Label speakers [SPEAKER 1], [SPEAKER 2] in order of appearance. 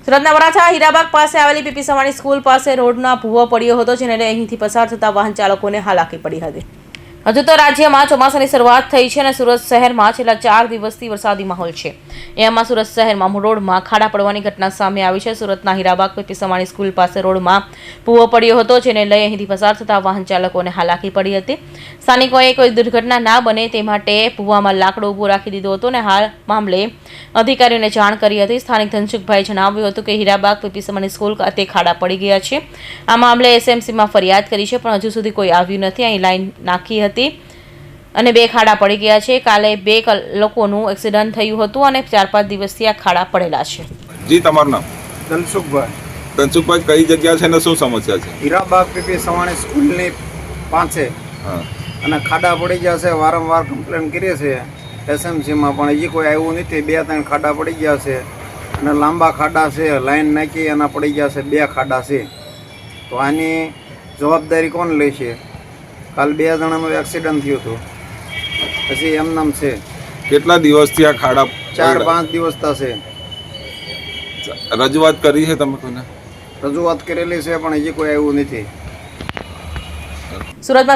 [SPEAKER 1] સુરતના વરાછા હીરાબાગ પાસે આવેલી પીપી સવાણી સ્કૂલ પાસે રોડનો ભૂવો પડ્યો હતો, જેને લઈ અહીંથી પસાર થતા વાહન ચાલકોને હાલાકી પડી હતી. હજુ તો રાજ્યમાં ચોમાસાની શરૂઆત થઈ છે અને સુરત શહેરમાં છેલ્લા 4 દિવસથી વરસાદી માહોલ છે. એમાં સુરત શહેરમાં રોડમાં ખાડા પડવાની ઘટના સામે આવી છે. સુરતના હીરાબાગ પીપી સવાણી સ્કૂલ પાસે રોડમાં ભૂવો પડ્યો હતો, જેને લઈ અહીંથી પસાર થતા વાહન ચાલકોને હાલાકી પડી હતી. સ્થાનિકોએ કોઈ દુર્ઘટના ના બને તે માટે ભૂવામાં લાકડો ઊભો રાખી દીધો હતો અને હાલ મામલે અધિકારીઓને જાણ કરી હતી. સ્થાનિક ધનસુખભાઈએ જણાવ્યું હતું કે હીરાબાગ પીપી સવાણી સ્કૂલ ખાતે ખાડા પડી ગયા છે. આ મામલે એસએમસીમાં ફરિયાદ કરી છે, પણ હજુ સુધી કોઈ આવ્યું નથી. અહીં લાઈન નાખી હતી અને 2 ખાડા પડી ગયા છે. કાલે 2 લોકોનું એક્સિડન્ટ થયું હતું અને 4-5 દિવસથી આ ખાડા પડેલા છે.
[SPEAKER 2] જી, તમારું નામ?
[SPEAKER 3] ધનસુખભાઈ.
[SPEAKER 2] ધનસુખભાઈ, કઈ જગ્યા છે ને શું સમસ્યા છે?
[SPEAKER 3] હીરાબાગ પીપી સવાણી સ્કૂલની પાસે અને ખાડા પડી ગયા છે. વારંવાર કમ્પ્લેન કરીએ છીએ એસએમસીમાં, પણ હજી કોઈ આવ્યું નથી. 2-3 ખાડા પડી ગયા છે અને લાંબા ખાડા છે. લાઈન નાખી એના પડી ગયા છે 2 ખાડા છે. તો આની જવાબદારી કોણ લે છે? કાલ 2 જણાનું એક્સિડન્ટ થયું હતું, પછી એમનામ છે.
[SPEAKER 2] કેટલા દિવસથી આ ખાડા?
[SPEAKER 3] 4-5 દિવસ થશે.
[SPEAKER 2] રજૂઆત કરી છે તમે કોઈને?
[SPEAKER 3] રજૂઆત કરેલી છે, પણ હજી કોઈ આવ્યું નથી.
[SPEAKER 1] સુરતમાં